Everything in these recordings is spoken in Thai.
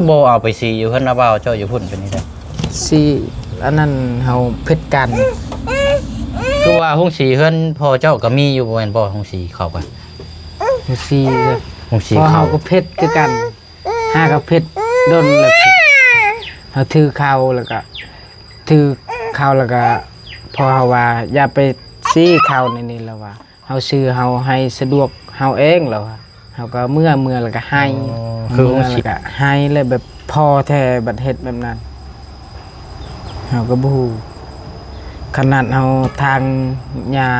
โบเอาไปซีอยู่เพิ่นนะเบาเจ้าอยู่พุ่นเป็นนี่ได้สีอันนั้นเฮาเพชรกันคือว่าห้องสีเพิ่นพอเจ้าก็มีอยู่บ่แม่นบ่ห้องสีเข้ากันสีห้องสีเข้าก็เพชรคือกันห้ากับเพชรโดนแล้วเฮาถือเข้าแล้วก็ถือเข้าแล้วก็พอเฮาว่าอย่าไปซีเข้าในนี้แล้วว่าเฮาซื้อเฮาให้สะดวกเฮาเองแล้วเฮาก็เมื่อแล้วก็ให้คือห้องสีก็ให้เลยแบบพอแท้บัดเฮ็ดแบบนั้นเฮาก็บ่ฮู้ขนาดเฮาทางยา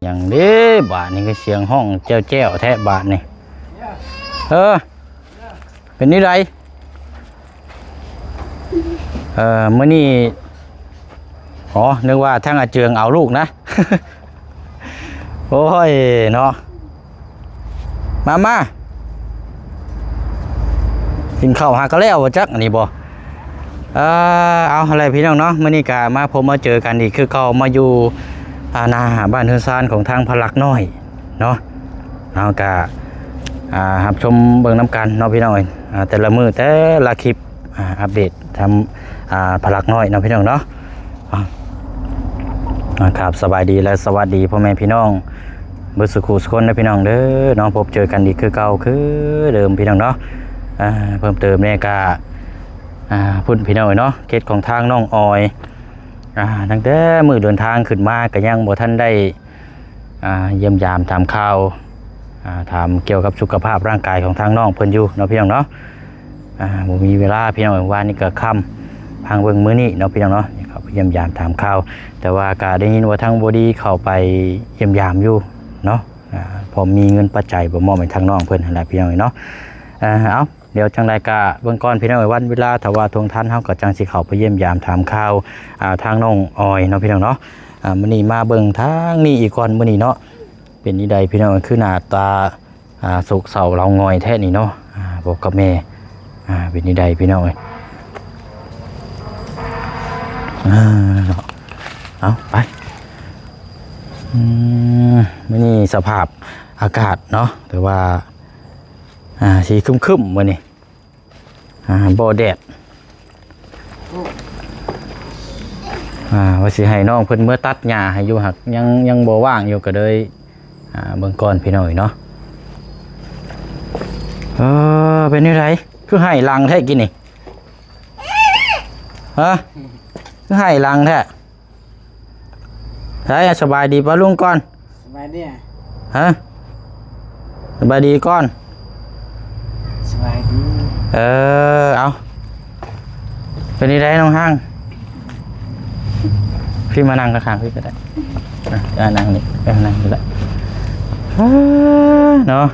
อย่างนี้บาทนี่คือเสียงห้องแจ้วแท้บาทนี่เป็นนี่ไรมื้อนี้อ๋อนึกว่าทั้งอาเจืองเอาลูกนะ โอ้ยเนาะมากินข้าวหาก็แล้วจักอันนี้บ่เอาอะไรพี่น้องเนาะมื้อนี้ก็มาพบมาเจอกันอีกคือเขามาอยู่นาบ้านเฮือนซานของทางพลักน้อยเนาะเอากะรับชมเบิ่งน้ำกันเนาะพี่น้องแต่ละมือแต่ละคลิปอัปเดตทำพลักน้อยเนาะพี่น้องเนาะครับสบายดีและสวัสดีพ่อแม่พี่น้องเบิดสุขุสุคนนะพี่น้องเด้อน้องพบเจอกันอีกคือเก่าคือเดิมพี่น้องเนาะเพิ่มเติมเนี่ยก็พุ่นพี่น้องเนาะเคสของทางน้องออยตั้งแต่มือเดินทางขึ้นมาก็ยังบ่ท่านได้เยี่ยมยามถามข่าวถามเกี่ยวกับสุขภาพร่างกายของทางน้องเพิ่นอยู่เนาะพี่น้องเนาะบ่มีเวลาพี่น้องว่านี่ก็ค่ำพังเบิ่งมื้อนี้เนาะพี่น้องเนาะเขาเยี่ยมยามถามข่าวแต่ว่าก็ได้ยินว่าทางบดีเข้าไปเยี่ยมยามอยู่เนาะพอมีเงินปัจจัยบ่มอบให้ทางน้องเพิ่นนั่นแหละพี่น้องเนาะเอาเดี๋ยวจังไรกะเบื้องก่อนพี่น้องวันเวลาถ้าว่าทวงท่านเฮาก็จังสิเข้าไปเยี่ยมยามถามข่าวทางน้องออยเนาะพี่น้องเนาะมื้อนี้มาเบิ่งทางนี้อีกก่อนมื้อนี้เนาะเป็นนี่ใดพี่น้องคือหน้าตาโศกเศร้าเรางอยแท้นี่เนาะบอกกับแม่เป็นนี่ใดพี่น้องเอ้ยเอาไปมื้อนี้สภาพอากาศเนาะแต่ว่าสีครึ้มๆมื้อนี้บ่แดดว่าสิให้น้องเพิ่นเมื่อตัดหญ้าให้อยู่หักยังบ่ว่างอยู่ก็เลยเบิ่งก่อนพี่น้อยเนาะเป็นจังไดคือให้ลังแท้กินนี่คือให้ลังแท้ใช่สบายดีป่ะลุงก่อนสบายดีสบายดีก่อนสบายดีเอาเป็นนี่ได้น้องห้างพี่มานั่งข้างๆพี่ก็ได้นั่งนี่นั่งนี่แหละเนาะ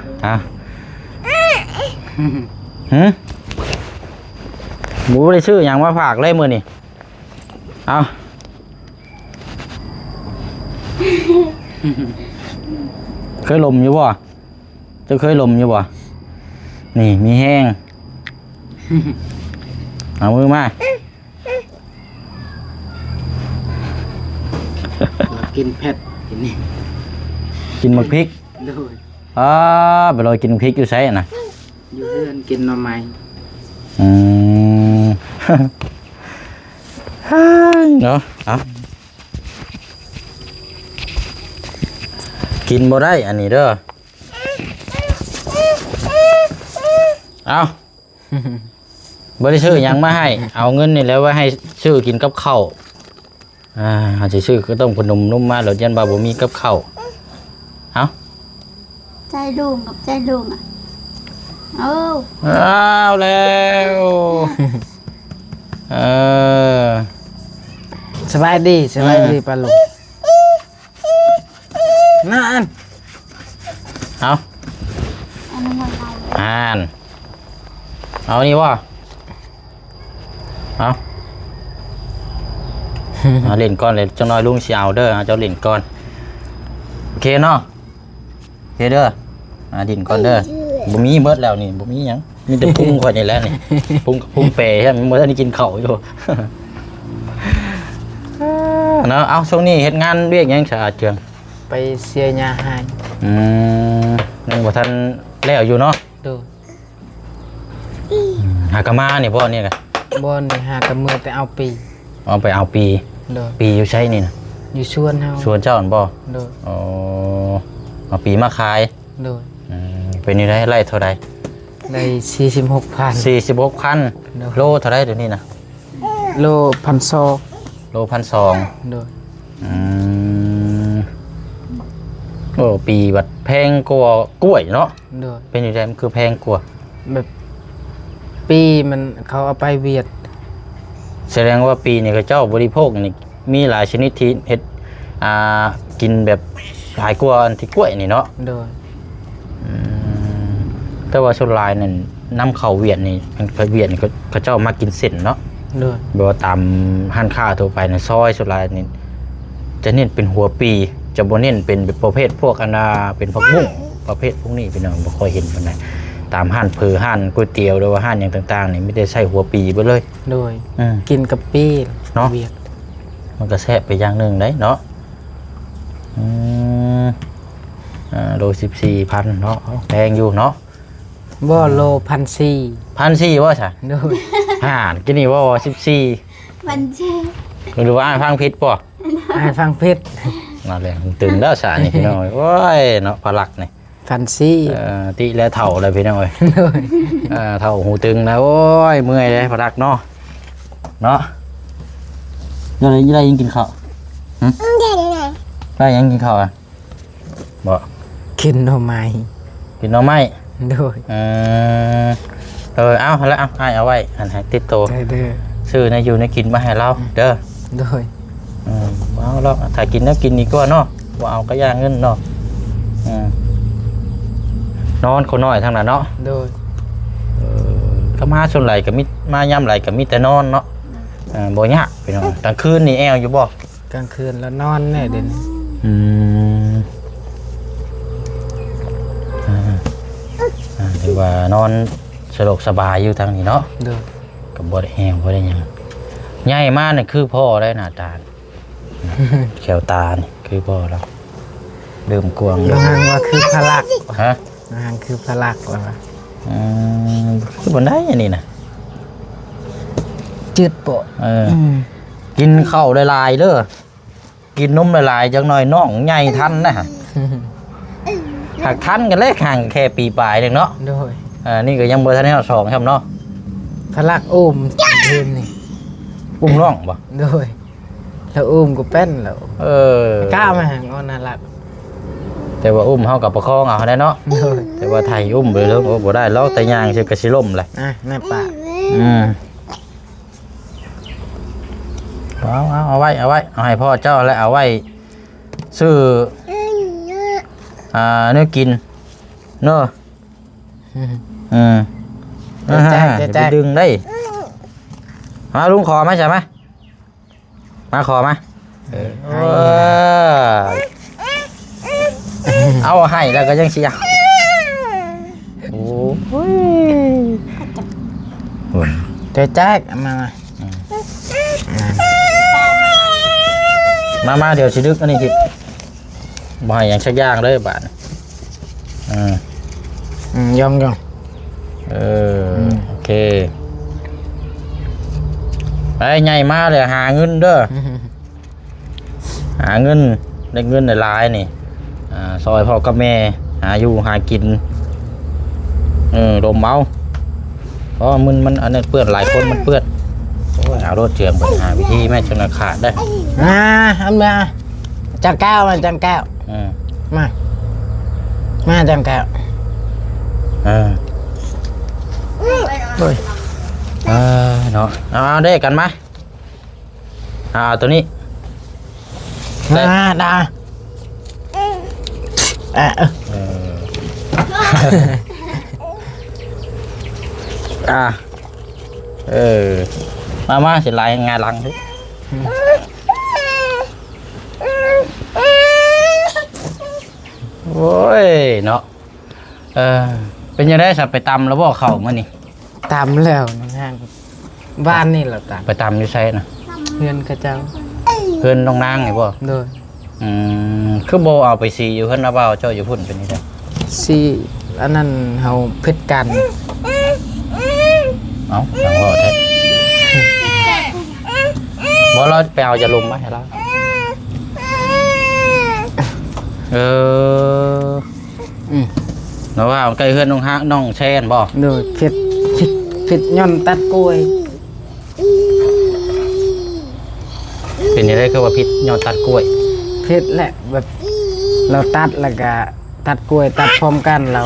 หมูได้ชื่ออย่างว่าฝากเลยมือนี่เอาเคยลมอยู่บ่จะเคยลมอยู่บ่นี่มีแห้งเอามือมากินเผ็ดกินนี่กินมะพริกไปลอยกินพริกอยู่ใช่น่ะอยู่เพื่อนกินหน่อไม้เนาะกินบ่ได้อันนี้เด้อเอาบ่ได้ซื้อยังมาให้เอาเงินนี่แล้วไว้ให้ซื้อกินกับข้าวอาจจะซื้อก็ต้องพนมนุ่มมาแล้วยันบ่าบ่มีกับข้าวเอาใจดุงกับใจดุงเอาแล้วสบายดีปลาลูกนั่นเอาเอานี่วะเอาเล่นก้อนเลยจังน้อยลุงเสียวเด้อเจ้าเล่นก้อนโอเคเนาะโอเคเด้อดินก้อนเด้อบ่มีเบิดแล้วนี่บ่มีหยัง มีแต่พุงข่อยนี่แหละนี่พุงเปย์ใช่ไหมเมื่อนี้กินข้าวอยู่ เนาะเอาช่วงนี้เฮ็ดงานเรียกหยังสะอาดเจือง ไปเสียยาให้ ยังบ่ทันแล้วอยู่เนาะ ดู หากะมานี่พ่อนี่กะ บ่นี่หากระมือแต่เอาปี เอาไปเอาปี ดู ปีอยู่ใช้นี่นะ อยู่ชวนเฮา ชวนเจ้าอันบ่ ดู อ๋อเอาปีมาขาย ดู เป็นนี่ได้ไร่เท่าใด ได้46,000 46,000 เนาะ โลเท่าใดเดี๋ยวนี้นะ โล1,200 โล1,200 ดู โอ้ปีบัดแพงกว่ากล้วยเนาะ ดู เป็นอยู่ได้มันคือแพงกว่า แบบปีมันเขาเอาไปเวียด แสดงว่าปีนี้ก็เจ้าบริโภคนี่มีหลายชนิดที่เฮ็ดกินแบบหลายกว่าอันที่กล้วยนี่เนาะ ดู แต่ว่าส่วนหลายนั่นนำเข้าเวียดนี่เวียดนี่ก็เจ้ามากินเส้นเนาะ ดู แบบว่าตามห้านค้าทั่วไปในซอยส่วนหลายนี่จะเน้นเป็นหัวปีจะบ่เน้นเป็นแบบประเภทพวกอันเป็นผักบุ้งประเภทพวกนี้พี่น้องบ่ค่อยเห็นปานใดตามห้านเพอห้านก๋วยเตี๋ยวหรือว่าห้านหยังต่างๆนี่ไม่ได้ใช้หัวปีเบิดเลย ดู อืม กินกับปี เนาะ เวียด มันก็แซ่บไปอย่างหนึ่งได้เนาะโล14,000เนาะแพงอยู่เนาะ บ่โล1,400 1,400ว่าซะ ดู กินนี่ว่า14 มันเจ็บ หรือว่าอ่านฟังผิดป่ะ ให้ฟังเพชร นั่นแหละมันตื่นแล้วสานี่พี่น้องโอ้ยเนาะพลักนี่ 1,400 ติแล้วเฒ่าเลยพี่น้องเอ้ย ดู เฒ่าหูตึงนะโอ้ยเมื่อยเลยพลักเนาะเนาะยังกินข้าวได้ยังกินข้าวอ่ะบ่ กินหน่อไม้ กินหน่อไม้ ดู เอาแล้วเอาไว้อันให้ติดโต เด้อ ซื้อในอยู่ในกินมาให้เราเด้อ ดู เอาแล้วถ้ากินแล้วกินอีกก็เนาะว่าเอาก็ย่างเงินเนาะนอนคนน้อยทั้งนั้นเนาะ ดู ก็มาส่วนไหลก็มีมาย่ำไหลก็มีแต่นอนเนาะบ่ยากพี่น้องกลางคืนนี่แอวอยู่บ่ กลางคืนแล้วนอนแน่เด่น ถือว่านอนสะดวกสบายอยู่ทางนี้เนาะ ดู กับบ่ได้แอวบ่ได้หยังใหญ่มากนี่คือพ่อได้หน้าตาแขวตานี่คือพ่อเราเริ่มกวาง บางครั้งว่าคือพลัก ฮะ บางครั้งคือพลักว่า คือบ่ได้อันนี้นะ จืดโปะ กินข้าวหลายๆเด้อกินนมหลายๆจังหน่อยน้องใหญ่ทันนะหากทันกันเลยห่างแค่ปีปลายเองเนาะ ดู นี่ก็ยังบ่ทันได้เอา2ครับเนาะ พลักอุ้มเดินนี่ อุ้มน้องบ่ ดูแล้วอุ้มก็เป็นแล้ว ก ล้ามาหางอน่ารัก แต่ว่าอุ้มเฮากับประคองเอาได้เนาะ ดู แต่ว่าไทยอุ้มไปแล้วบ่ได้ลอกแต่ย่างสิก็สิล่มเลย แม่ป่า เอาไว้เอาให้พ่อเจ้าแล้วเอาไว้ซื้อเนื้อกินเนาะจะดึงได้มาลุงขอไหมใช่ไหมมาขอไหมเอาให้แล้วก็ยังเสียโอ้ย แจ๊กมาเดี๋ยวสิดึกอันนี้คิดบ่ให้ยังชักย่างเลยบาทยองโอเคไปใหญ่มาเลยหาเงินเด้อหาเงินได้เงินหลายนี่ซอยพ่อกับแม่หาอยู่หากินลมเมาเพราะมันอันนี้เปื้อนหลายคนมันเปื้อนโอ้ยเอารถเจืองไปหาวิธีแม่จนขาดได้อันมาจังแก้วมาจังแก้วมาจังแก้วเนาะเอาได้กันไหมตัวนี้ดามาสิลายงานลังดิโอ้ยเนาะเป็นยังไงสับไปตำแล้วบอกเข่ามานี่ ตามแล้วน้องห้างบ้านนี่เราตาม ไปตามอยู่ไสน่ะ เฮือนเขาเจ้า เพิ่นน้องนางนี่บ่ โดย คือบ่เอาไปสีอยู่เพิ่นว่าบ่าวเจ้าอยู่พุ่นเป็นนี่ได้ สิอันนั้นเฮาเพิดกัน เอ้าสังว่าแท้บ่เราไปเอายาลมมาให้เราเออ อืม เนาะว่าใกล้เฮือนน้องแช่นบ่ โดยเพิดย่อนตัดกล้วย เป็นยังไงคือว่าพิษยอดตัดกล้วย เพิดแหละแบบเราตัดแล้วก็ตัดกล้วยตัดพร้อมกันเรา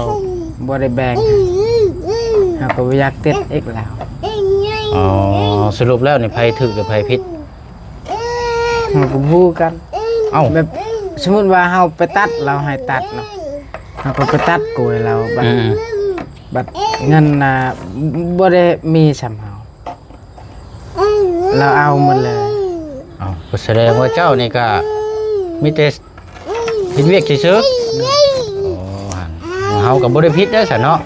บ่ได้แบ่งเฮาก็บ่อยากติดอีกแล้ว อ๋อสรุปแล้วนี่ภัยถึกหรือภัยพิษ เฮาก็พูดกัน เอ้า แบบสมมุติว่าเฮาไปตัดเราให้ตัดเนาะเฮาก็ไปตัดกล้วยเราบัดเงินน่ะบ่ได้มีสำเฮาเราเอาหมดเลย เอ้าก็แสดงว่าเจ้านี่ก็มีแต่พิษเวียกซื่อๆอ๋อหั่นเฮาก็บ่ได้พิษเด้อซะเนาะ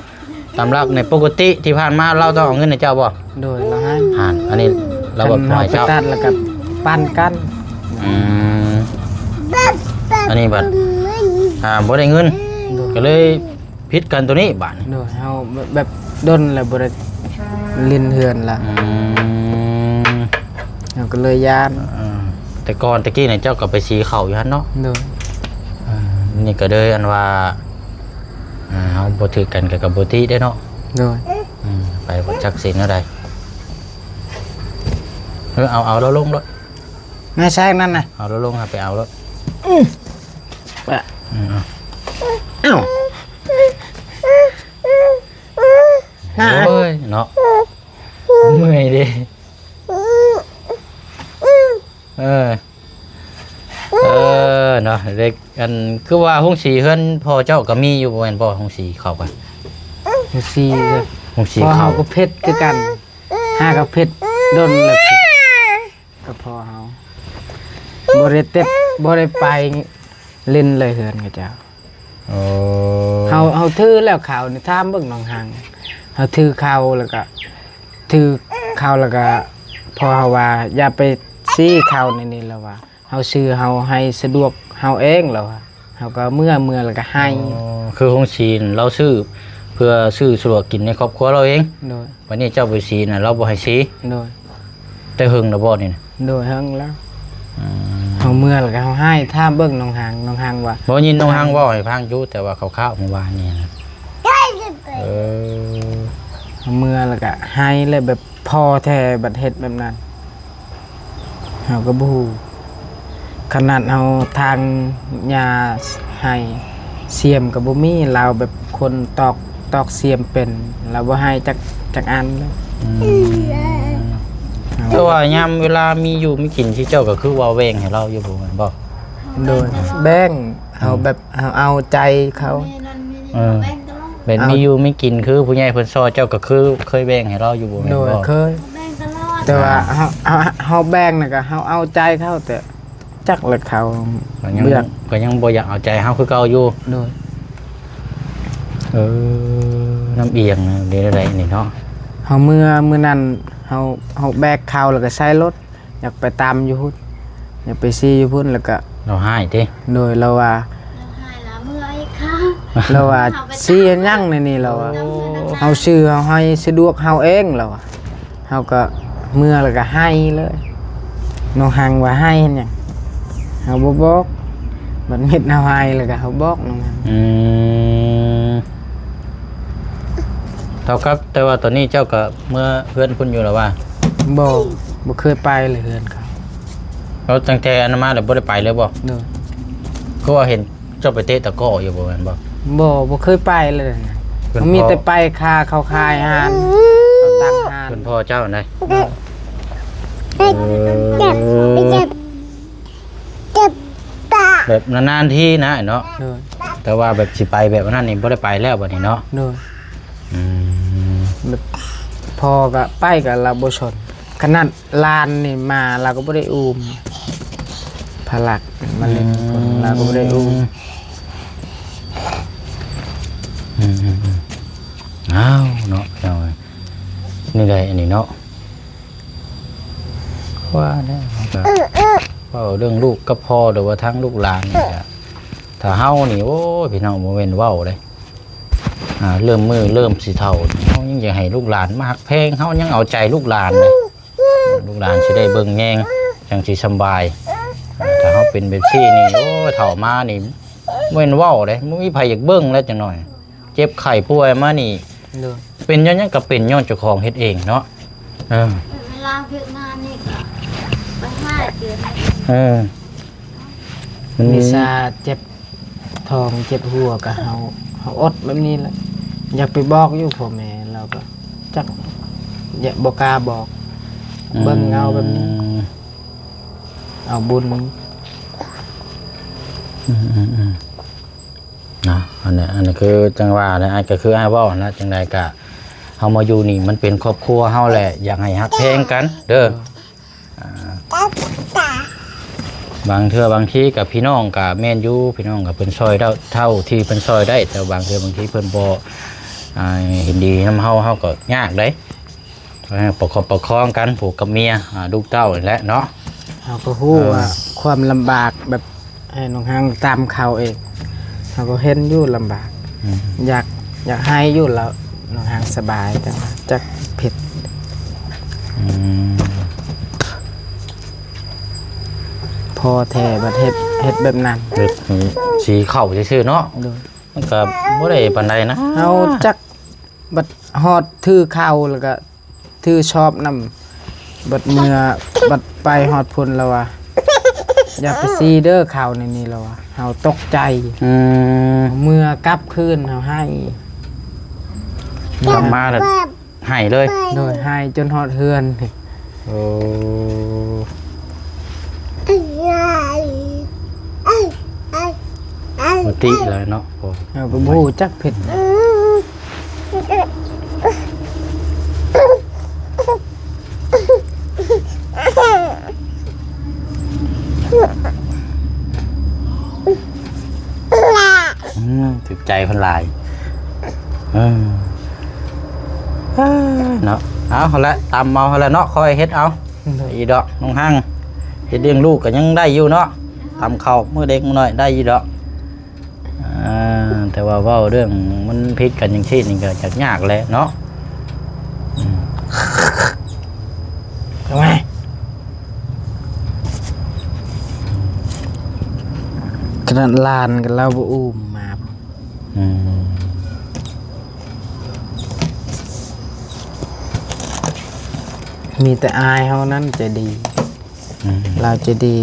ตามหลักในปกติที่ผ่านมาเราต้องเอาเงินให้เจ้าบ่ โดยเราให้ หั่นอันนี้เราบ่ปล่อย ไป เจ้า ตัดแล้วก็ปั่นกัน อืมอันนี้บัดบ่ได้เงิน โดย ก็เลยพิษกันตัวนี้บาดนี้ โดยเฮาแบบดนแล้วบ่ได้ลินเฮือนละ ม เฮาก็เลยยาน แต่ก่อนตะกี้เนี่ยเจ้าก็ไปสีเข่าอยู่ฮั่นเนาะ โดย นี่ก็เลยอันว่าเฮาบ่ถือกันกับบ่ติได้เนาะ โดย ไปบ่จักสินเท่าใดเอาแล้วลงรถ แม่แซงนั่นน่ะ เอาแล้วลงครับไปเอารถ ปะ เอา เอ้าน่ะ โอ้ยเนาะเมื่อยดิเออเนาะเด็กอันคือว่าห้องสีเฮือนพ่อเจ้าก็มีอยู่บ่แม่นบ่ห้องสีเข้ากัน อยู่ซี่เลย ห้องสี พอ เข้า เฮาก็เพชรคือกันห้าก็เพชรดนแล้วเพชรก็พอเฮาบ่ได้เต็บบ่ได้ไปเล่นเลยเฮือนกับเจ้า โอ้ เฮาถือแล้วข่าวนี่ถามเบิ่งน้องหังเฮาถือข่าวแล้วก็ถือข่าวแล้วก็พอเฮาว่าอย่าไปซี้ข่าวในนี้แล้วว่าเฮาซื้อเฮาให้สะดวกเฮาเองแล้วว่าเฮาก็เมื่อแล้วก็ให้ คือห้องสีนเราซื้อเพื่อซื้อสะดวกกินในครอบครัวเราเอง โดย วันนี้เจ้าไปสีน่ะเราบ่ให้สี โดย แต่หึงนะบ่นี่นะ โดยเฮิงแล้วเฮาเมื่อแล้วก็เฮาให้ถามเบิ่งน้องหังว่า บ่ยินน้องฮังเว้าให้ฟังอยู่แต่ว่าคร่าวๆเมื่อวานนี่นะเออ เฮาเมื่อแล้วก็ให้เลยแบบพอแท้บัดเฮ็ดแบบนั้นเฮาก็บ่ฮู้ขนาดเฮาทางยาให้เสียมก็บ่มีเราแบบคนตอกเสียมเป็นเราบ่ให้จักอันเลย แต่ว่ายามเวลามีอยู่มีกินที่เจ้าก็คือว่าแวงให้เราอยู่บ่แม่นบ่ โดยแบ่งเอาแบบเอาใจเขา เป็นมีอยู่มีกินคือผู้ใหญ่เพิ่นซอยเจ้าก็คือเคยแบ่งให้เราอยู่บ่แม่น โดย บ่ เคย แต่ว่าเฮาแบ่งน่ะก็เฮาเอาใจเขาแต่จักละเขา ก็ยังบ่อยากเอาใจเฮาคือเก่าอยู่ โดย น้ำเอียงนะเดี๋ยวอะไรนี่เนาะ เฮาเมื่อนั้นเฮาแบกเขาแล้วก็ใช้รถอยากไปตามอยู่พุ่นอยากไปซีอยู่พุ่นแล้วก็ เราให้ติ โดยเราว่า หายแล้วเมื่อยค่ะ เราว่าซีอันยังในนี่เราว่าเฮาซื้อเฮาให้สะดวกเฮาเองเราว่าเฮาก็เมื่อแล้วก็ให้เลยน้องหังว่าให้เห็นหยังเฮาบ่บอกบัดเม็ดเฮาให้แล้วก็เฮาบอกน้องหัง เท่ากับแต่ว่าตอนนี้เจ้าก็เมื่อเพื่อนคุณอยู่แล้วว่า บ่เคยไปเลยเฮือนเขา เราตั้งแต่อนามาแล้วบ่ได้ไปเลยบ่ โดย คือว่าเห็นเจ้าไปเตะตะกร้ออยู่บ่แม่นบ่ บ่เคยไปเลยนะ เพิ่น มันมีแต่ไปคาเขาคายหานเขาตั้งหาน เพิ่นพ่อเจ้าได้ แบบนานๆที่นะเนาะ โดย แต่ว่าแบบสิไปแบบนั้นนี่บ่ได้ไปแล้วบัดนี้เนาะ โดย อืม แบบพอก็ไปกับเราบ่ชนขนาดลานนี่มาเราก็บ่ได้อุ้มพลักมันเล่นคนเราก็บ่ได้อุ้ม อ้าวเนาะเจ้าเอ้ย นี่ไงอันนี้เนาะว่าเนี่ยก็ว่าเรื่องลูกกับพ่อหรือว่าทั้งลูกหลานนี่แหละถ้าเฮานี่โอ้ยพี่น้องโมเมนเว้าเลยเริ่มมือเริ่มสีเท่าเฮายังอยากให้ลูกหลานมาหักแพงเฮายังเอาใจลูกหลานเลยลูกหลานสิได้เบิ่งแยงจังสิสบายถ้าเฮาเป็นแบบซี่นี่โอ้ยเฒ่ามานี่โมเมนเว้าเลยบ่มีไผอยากเบิ่งแล้วจังหน่อยเจ็บไข้ป่วยมานี่ โดย เป็นย้อนยังก็เป็นย้อนเจ้าของเฮ็ดเองเนาะเวลาเพียงงานนี่ก็ไป5 เดือน มัน มีซาเจ็บท้องเจ็บหัวก็เฮาอดแบบนี้แหละอยากไปบอกอยู่พ่อแม่เราก็จักอย่าบ่กล้าบอกเบิ่งเงาแบบนี้เอาบุญ นะอันนี้คือจังหวะนะอันก็คือให้เว้านะจังใดก็เฮามาอยู่นี่มันเป็นครอบครัวเฮาแหละอยากให้ฮักแพงกันเด้อบางเทื่อบางทีกับพี่น้องกับแม่นอยู่พี่น้องกับเพิ่นซอยเท่าที่เพิ่นซอยได้แต่บางเทื่อบางทีเพิ่นบ่เห็นดีนำเฮาก็ยากเด้ประคองกันผูกกับเมียลูกเต้านี่แหละเนาะ เฮาก็ฮู้ว่าความลำบากแบบให้น้องหางตามเขาเองเฮาก็เห็นอยู่ลำบากอยากให้อยู่แล้วน้องหางสบายแต่ว่าจักผิดพอแท้บัดเฮ็ดแบบนั้น เฮ็ดสีเข้าซื่อๆเนาะ โดย มันก็บ่ได้ปานใดนะ เฮาจักบัดฮอดถือเข้าแล้วก็ถือชอบนำบัดเมื่อบัดไปฮอดพุ่นแล้วว่าอย่าไปซีเด้อข่าวในนี้แล้วว่าเฮาตกใจเมื่อกลับคืนเฮาให้ กลับมาแล้วให้เลย โดยให้จนฮอดเฮือน โอ้ปกติเลยเนาะพอ เฮาก็บ่ฮู้จักผิดถึกใจเพิ่นหลายเนาะเอาละตามเมาเอาละเนาะคอยเฮ็ดเอาอีดอกน้องหั่งเฮ็ดเลี้ยงลูกก็ยังได้อยู่เนาะทำข้าวมื้อเด็กมื้อน้อยได้อยู่ดอกแต่ว่าเว้าเรื่องมันผิดกันจังซี่นี่ก็จักยากแหละเนาะ ทำไมกระลานกันเราบ่อุ้มมามีแต่อายเฮานั้นจะดีเราจะดี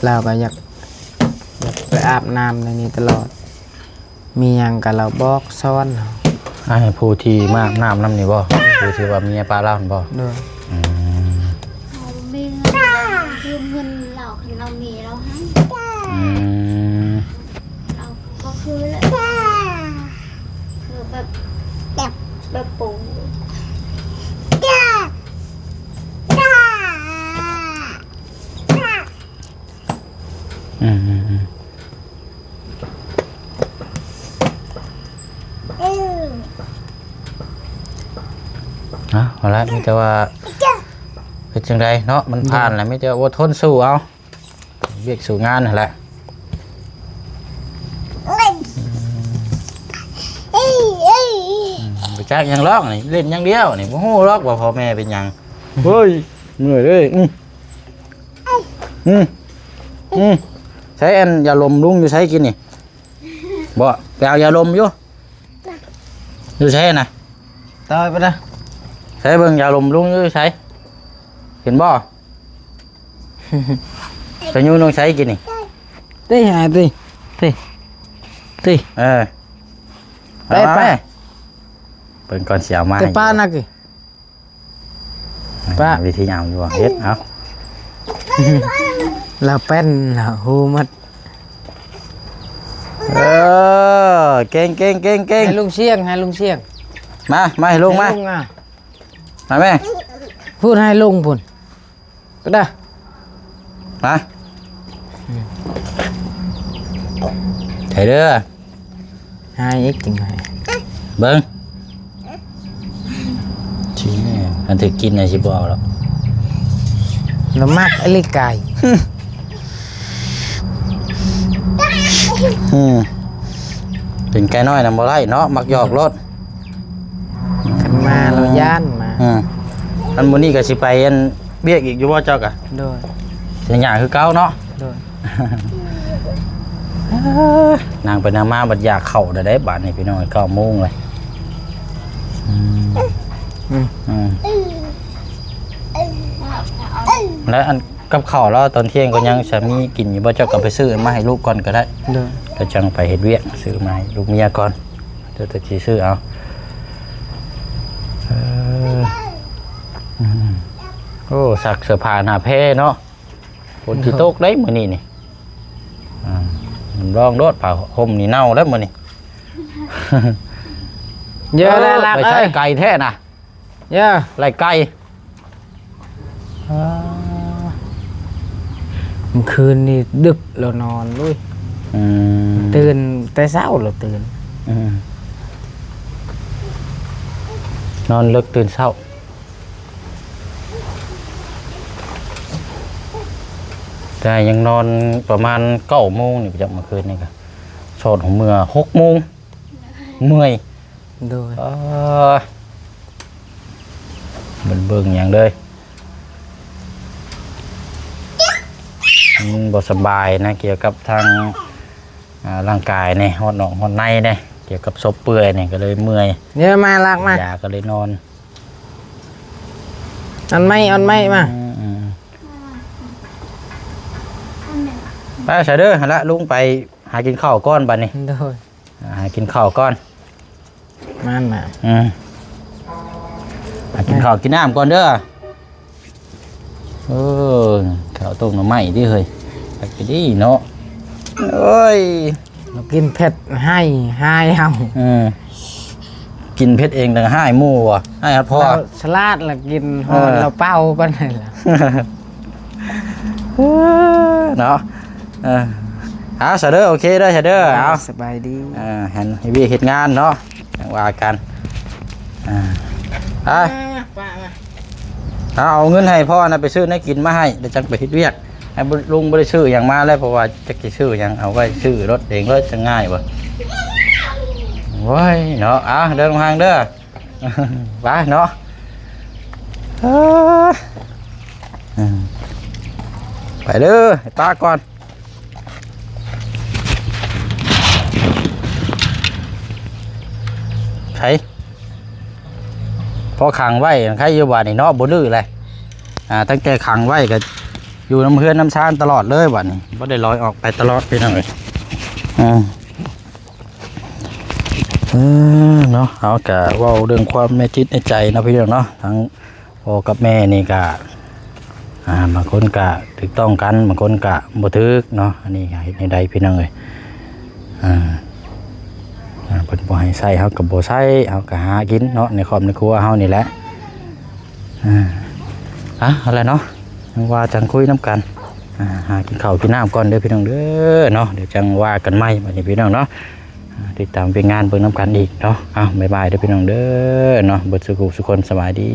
เราก็อยากไปอาบน้ำในนี้ตลอดมีหยังกับเราบอกซ้อนเฮา ให้ผู้ที่มากน้ำนี่บ่ผู้ที่ว่าเมียปลาล่าบ่ โดย เรามีเงินยืมเงินเราคือเรามีเราให้เราก็คือเลยคือแบบปู่ เอาละมีแต่ว่าเป็นจังไดเนาะมันผ่านแล้วมีแต่อดทนสู้เอาเวียกสู่งานนั่นแหละไปจักยังร้องนี่เล่นอย่างเดียวนี่บ่ฮู้หรอกว่าพ่อแม่เป็นหยังเฮ้ยเหนื่อยเลยใช้อันยาลมลุงอยู่ใช้กินนี่บ่ไปเอายาลมอยู่ใช้น่ะ ต่อยไปนะ ใช้เบิ่งยาลมลุงอยู่ใช้เห็นบ่จะยูน้องใช้กินนี่ ตีหายตีไปไปเปิดก่อนเสียวมา แต่ป้านักกี่ป้า วิธียามอยู่ว่าเฮ็ดเอา เราเป็นเราหูมัด เก่งให้ลุงเชียงมาให้ลุงมา ให้ลุงอ่ะ มาแม่ พูดให้ลุงพุ่นก็ได้ มาใช่เด้อ ให้อีกจริงไหม เบิ่งชี้แน่ มันถือกินในสิบ่เอาหรอก เรามากอลิไก่ เป็นไก่น้อยนำบ่ได้เนาะมักหยอกรถ กันมาเราย่านมา อันมื้อนี้ก็สิไปอันเบียกอีกอยู่บ่เจ้ากะ โดย เสียหยังคือเก่าเนาะ โดย นางไปนางมาบัดอยากเข้าได้บาดนี้พี่น้อง9 โมงเลยแล้วอันกับข้าวแล้วตอนเที่ยงก็ยังสามีกินอยู่บ่เจ้าก็ไปซื้อมาให้ลูกก่อนก็ได้ โดย ก็จังไปเฮ็ดเวียกซื้อมาให้ลูกเมียก่อนเดี๋ยวจะสิซื้อเอาโอ้สักเสื้อผ้าหน้าแพเนาะฝนสิตกได้มื้อนี้นี่มันร้องโดดผ้าห่มนี่เน่าแล้วมื้อนี้ เยอะแล้วลัก ไป เอ้ ใช้ ย ไก่แท้น่ะ เยอะ ไล่ไก่ เมื่อคืนนี่ดึกเรานอนลุยตื่นแต่เช้าเราตื่น นอนเลิกตื่นเช้าแต่ยังนอนประมาณ9 โมงนี่จากเมื่อคืนนี่ก็สอดของเมื่อ6 โมงเมื่อย โดย มันเบิ่งอย่างเลยมันบ่สบายนะเกี่ยวกับทางร่างกายเนี่ยฮอดหนองฮอดในเนี่ยเกี่ยวกับศพเปื่อยเนี่ยก็เลยเมื่อย เยอะมาลักมาย าก็เลยนอน อันไม่มา ไปเสยเด้อหั่นละลุงไปหากินข้าวก้อนบัดนี้ โดย หากินข้าวก้อน มันมา หากินข้าวกินน้ำก่อนเด้อข้าวต้มหน่อไม้ดิเฮ้ยไปกินดิเนาะเอ้ย เรากินเผ็ดให้เอา กินเผ็ดเองต่างให้หมู่ว่ะให้ครับพ่อ เราสลัดเรากินหอนเราเป้าก็ได้ละ เนาะเอาเสยเด้อโอเคเด้อเสยเด้อเอา สบายดี เห็นให้พี่เฮ็ดงานเนาะจังว่ากันเอาเงินให้พ่อนะไปซื้อให้กินมาให้เดี๋ยวจังไปเฮ็ดเวียกให้ลุงบ่ได้ซื้อหยังมาเลยเพราะว่าจักสิซื้อหยังเอาไว้ซื้อรถเองเลยจะง่ายบ่โว้ยเนาะเดินทางเด้อ ไปเนาะไปเด้อให้ตาก่อนใช่พอขังไว้ใครอยู่บ้านนี่เนาะบ่ดื้อเลยตั้งแต่ขังไว้ก็อยู่น้ำเพื่อนน้ำชานตลอดเลยบ้านนี้บ่ได้ลอยออกไปตลอดไปหน่อยเนาะเอากะว่าเรื่องความในจิตในใจนะพี่น้องเนาะทั้งพ่อกับแม่นี่กะบางคนกะถูกต้องกันบางคนกะบ่ถูกเนาะอันนี้เฮ็ดในใดพี่น้องเอ้ยเพิ่นบ่ให้ใส่เฮาก็บ่ใส่เฮาก็หากินเนาะในครอบในครัวเฮานี่แหละอะไรเนาะจังว่าจังคุยน้ำกันหากินข้าวกินน้ำก่อนเด้อพี่น้องเด้อเนาะเดี๋ยวจังว่ากันใหม่บัดนี้พี่น้องเนาะติดตามเป็นงานเบิ่งน้ำกันอีกเนาะบ๊ายบายเด้อพี่น้องเด้อเนาะเบิดสุขสุขคนสบายดี